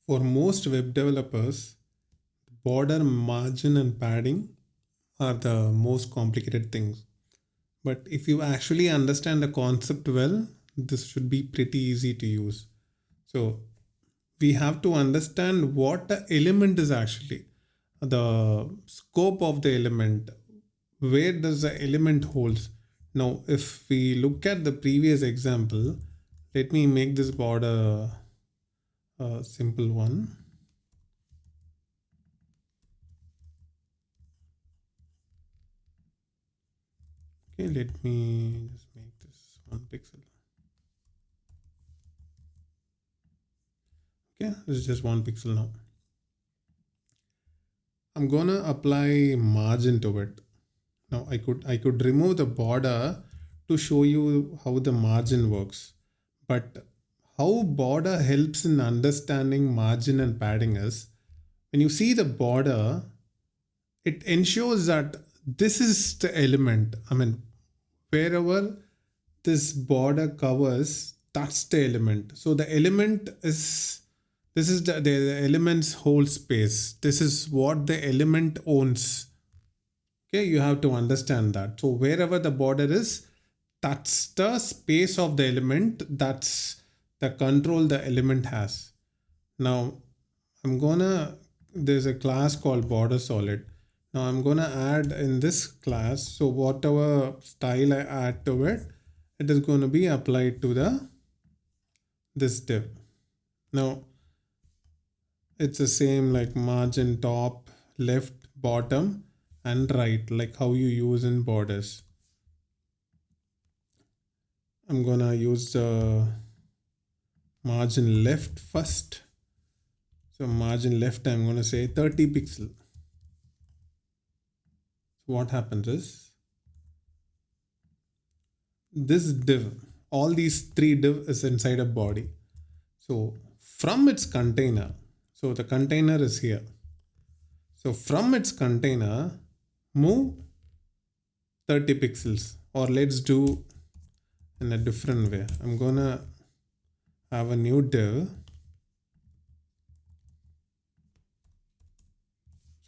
For most web developers, border, margin, and padding are the most complicated things. But if you actually understand the concept well, this should be pretty easy to use. So we have to understand what the element is actually, the scope of the element, where does the element holds. Now, if we look at the previous example, let me make this border a simple one. Okay, let me just make this 1 pixel. Okay, this is just 1 pixel now. I'm gonna apply margin to it. Now I could remove the border to show you how the margin works. But how border helps in understanding margin and padding is when you see the border, it ensures that this is the element. I mean, wherever this border covers, that's the element. So the element is this is the element's whole space. This is what the element owns. Okay, you have to understand that. So wherever the border is, that's the space of the element. That's the control the element has. Now there's a class called border solid. Now I'm gonna add in this class. So whatever style I add to it, it is going to be applied to this div. Now it's the same like margin top, left, bottom, and right, like how you use in borders. I'm gonna use the margin left first. So margin left, I'm gonna say 30 pixel. So what happens is this div, all these three div is inside a body. So from its container, so the container is here. So from its container, move 30 pixels, or let's do in a different way. I'm gonna have a new div.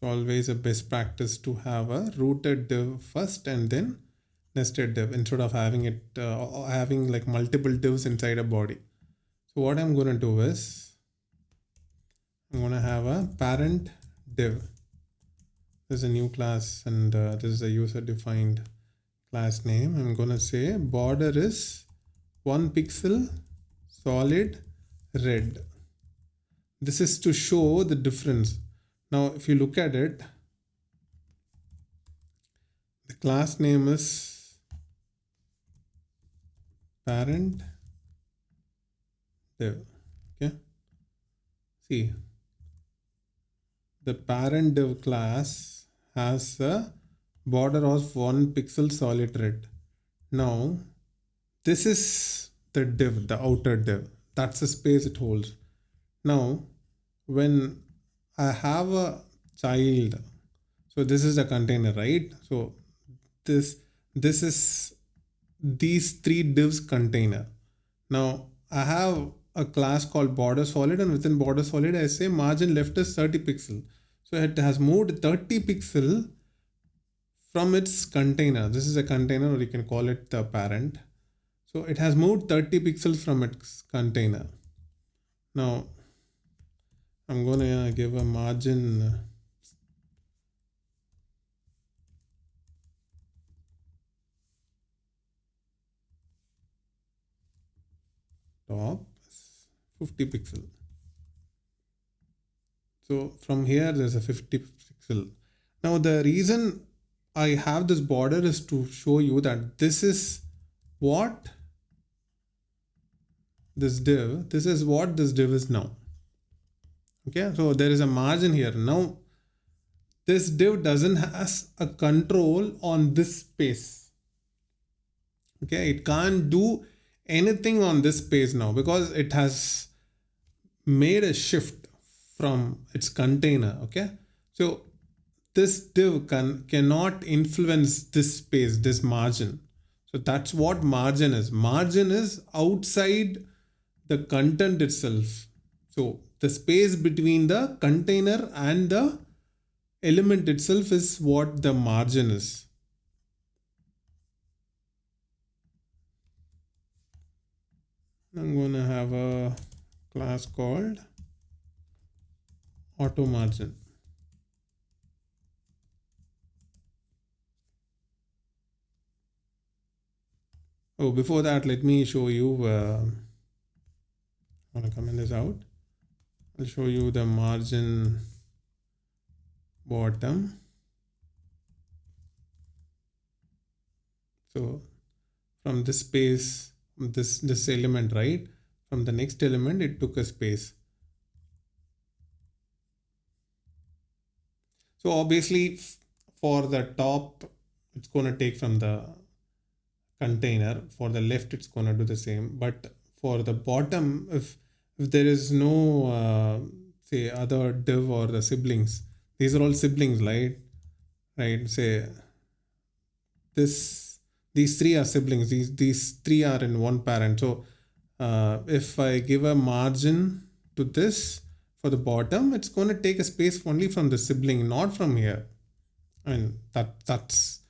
So always a best practice to have a rooted div first and then nested div instead of having it having like multiple divs inside a body. So what I'm gonna do is I'm gonna have a parent div. This is a new class and this is a user defined class name. I'm gonna say border is 1 pixel solid red. This is to show the difference. Now if you look at it, the class name is parent div. Okay, see, the parent div class has a border of 1 pixel solid red. Now this is the div, the outer div. That's the space it holds. Now when I have a child, so this is the container, right? So this is these three divs container. Now I have a class called border solid, and within border solid I say margin left is 30 pixel. So it has moved 30 pixel from its container. This is a container, or you can call it the parent. So it has moved 30 pixels from its container. Now I'm going to give a margin top 50 pixel. So from here there's a 50 pixel. Now the reason I have this border is to show you that this is what this div is now. Okay, so there is a margin here. Now this div doesn't has a control on this space. Okay, it can't do anything on this space now because it has made a shift from its container. Okay, so this div cannot influence this space, this margin. So that's what margin is. Margin is outside the content itself. So the space between the container and the element itself is what the margin is. I'm going to have a class called auto margin. Oh, before that, let me show you. I'm going to comment this out. I'll show you the margin bottom. So from this space, this element, right? From the next element, it took a space. So obviously for the top, it's going to take from the container. For the left, it's going to do the same. But for the bottom, if there is no say other div or the siblings, these are all siblings, right? Right. Say these three are siblings. These three are in one parent. So if I give a margin to this for the bottom, it's going to take a space only from the sibling, not from here. I mean that's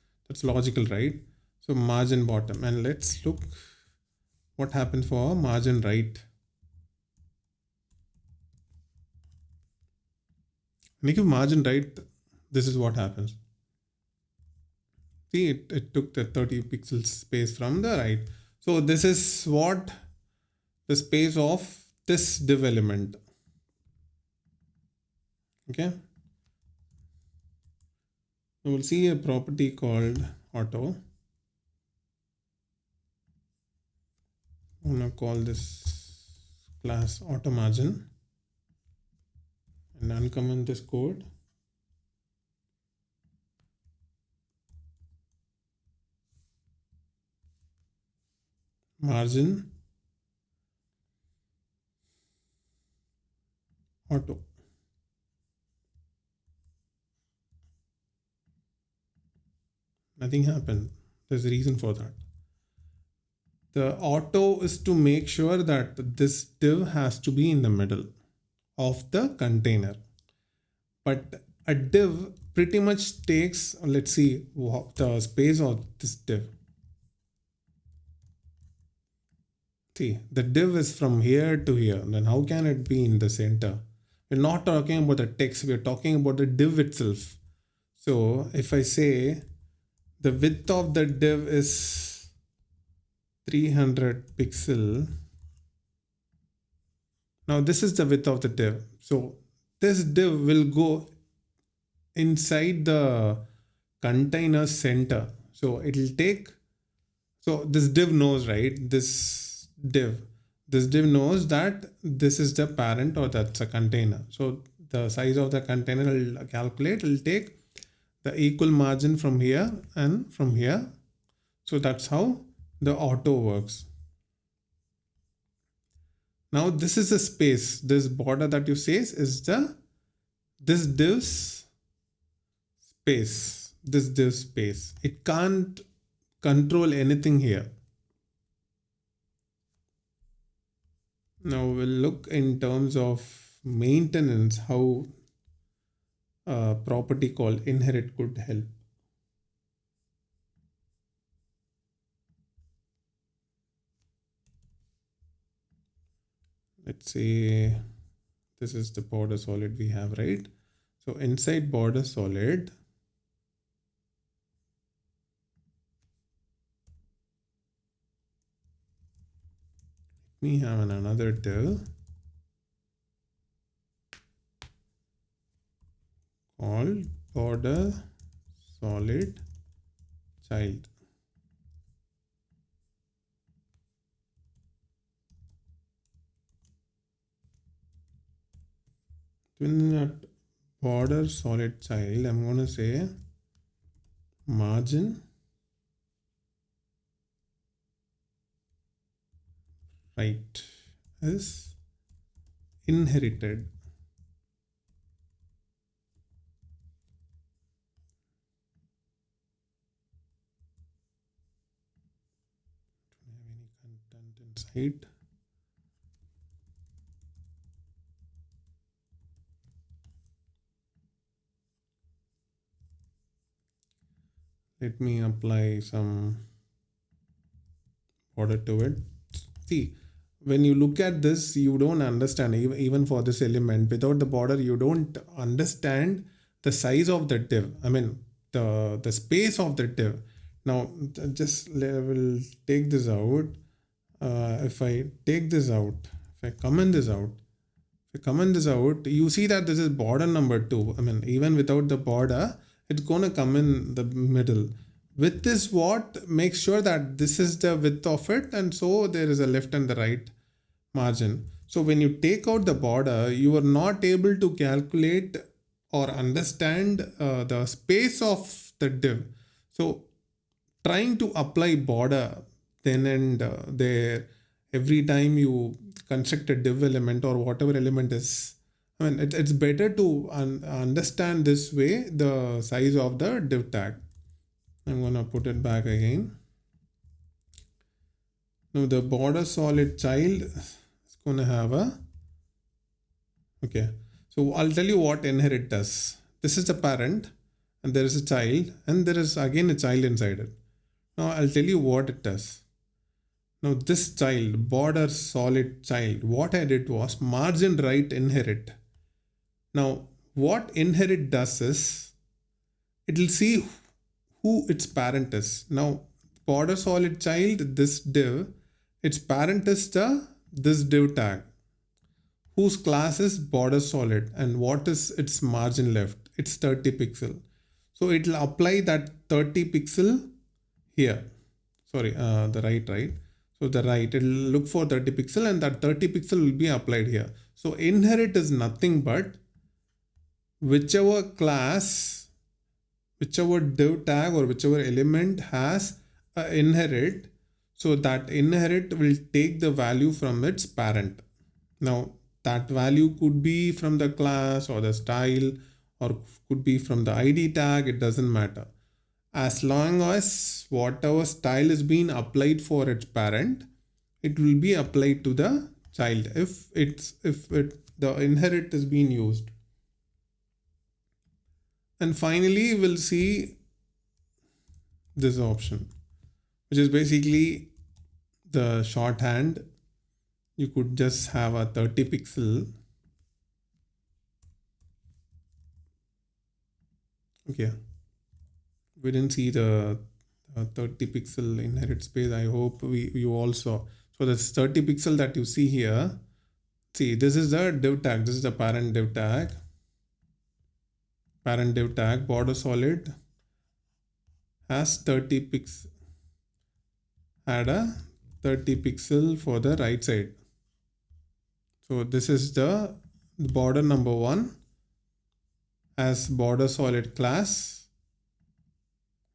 logical, right? So margin bottom, and let's look what happens for margin right. Make a margin right. This is what happens. See, it took the 30 pixels space from the right. So this is what the space of this div element. Okay. So we'll see a property called auto. I'm going to call this class auto margin and uncomment this code. Margin auto. Nothing happened. There's a reason for that. The auto is to make sure that this div has to be in the middle of the container. But a div pretty much takes, let's see, the space of this div. See, the div is from here to here. Then how can it be in the center? We're not talking about the text. We're talking about the div itself. So if I say the width of the div is 300 pixel. Now this is the width of the div. So this div will go inside the container center. So it'll take, so this div knows, right? This div knows that this is the parent or that's a container. So the size of the container will calculate, it'll take the equal margin from here and from here. So that's how the auto works. Now this is a space. This border that you say is this div's space. This div space. It can't control anything here. Now we'll look in terms of maintenance how a property called inherit could help. Let's say this is the border solid we have, right? So inside border solid, we have another div called border solid child. In that border solid child, I'm going to say margin right is inherited. Don't have any content inside. Let me apply some border to it. See, when you look at this, you don't understand, even for this element, without the border, you don't understand the size of the div. I mean, the space of the div. Now, just will take this out. If I take this out, if I comment this out, if I comment this out, you see that this is border number 2. I mean, even without the border, it's gonna come in the middle. With this, what makes sure that this is the width of it, and so there is a left and the right margin. So when you take out the border, you are not able to calculate or understand the space of the div. So trying to apply border then and there every time you construct a div element or whatever element is, I mean, it's better to understand this way the size of the div tag. I'm gonna put it back again. Now the border solid child is gonna have a, okay, so I'll tell you what inherit does. This is the parent and there is a child and there is again a child inside it. Now I'll tell you what it does. Now this child, border solid child, what I did was margin right inherit. Now what inherit does is it will see who its parent is. Now border solid child, this div, its parent is this div tag whose class is border solid, and what is its margin left? It's 30 pixel. So it will apply that 30 pixel here. Sorry, the right. So the right, it will look for 30 pixel and that 30 pixel will be applied here. So inherit is nothing but whichever class, whichever div tag or whichever element has inherit. So that inherit will take the value from its parent. Now that value could be from the class or the style or could be from the ID tag. It doesn't matter. As long as whatever style is being applied for its parent, it will be applied to the child if the inherit is being used. And finally, we'll see this option, which is basically the shorthand. You could just have a 30 pixel. Okay. We didn't see the 30 pixel inherit space. I hope you all saw. So this 30 pixel that you see here, see, this is the div tag. This is the parent div tag. Parent div tag, border solid has 30 pixel. Add a 30 pixel for the right side. So this is the border number 1 as border solid class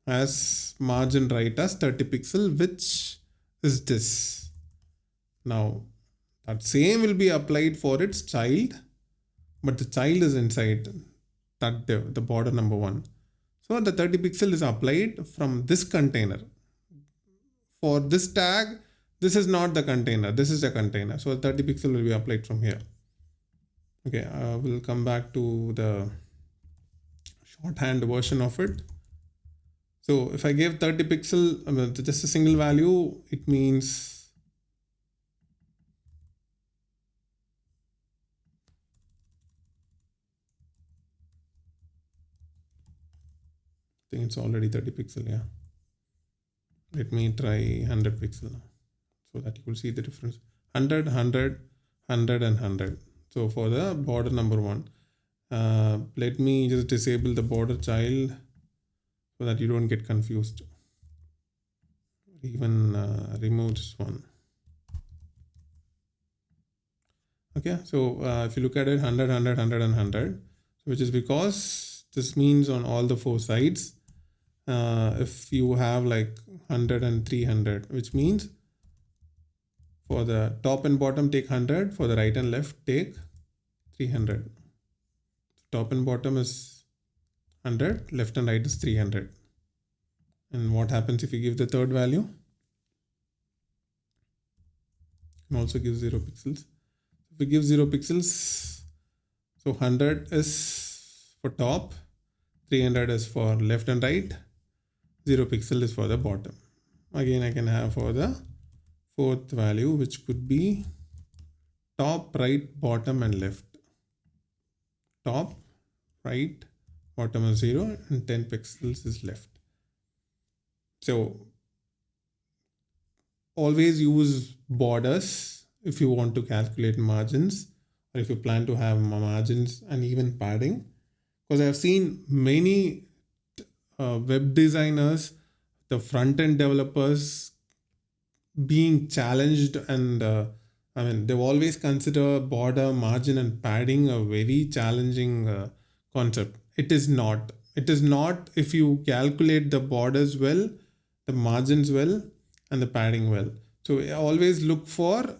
as margin right as 30 pixel, which is this. Now that same will be applied for its child, but the child is inside that div, the border number 1. So the 30 pixel is applied from this container. For this tag, this is not the container, this is the container. So 30 pixel will be applied from here. Okay, we'll come back to the shorthand version of it. So if I give 30 pixel, I mean, just a single value, it means I think it's already 30 pixel, yeah. Let me try 100 pixel so that you will see the difference. 100, 100, 100 and 100. So for the border number 1, let me just disable the border child so that you don't get confused. Even remove this one. Okay, so if you look at it, 100, 100, 100 and 100, which is because this means on all the 4 sides, if you have like 100 and 300, which means for the top and bottom take 100, for the right and left take 300. Top and bottom is 100, left and right is 300. And what happens if you give the third value? And also give 0 pixels. If we give 0 pixels, so 100 is for top, 300 is for left and right, 0 pixel is for the bottom. Again, I can have for the fourth value, which could be top, right, bottom, and left. Top, right, bottom is 0, and 10 pixels is left. So always use borders if you want to calculate margins, or if you plan to have margins and even padding. Because I've seen many web designers, the front end developers being challenged, and I mean, they've always considered border, margin, and padding a very challenging concept. It is not. It is not if you calculate the borders well, the margins well, and the padding well. So I always look for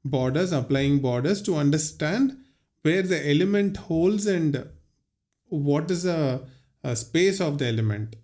borders, applying borders to understand where the element holds and what is a space of the element.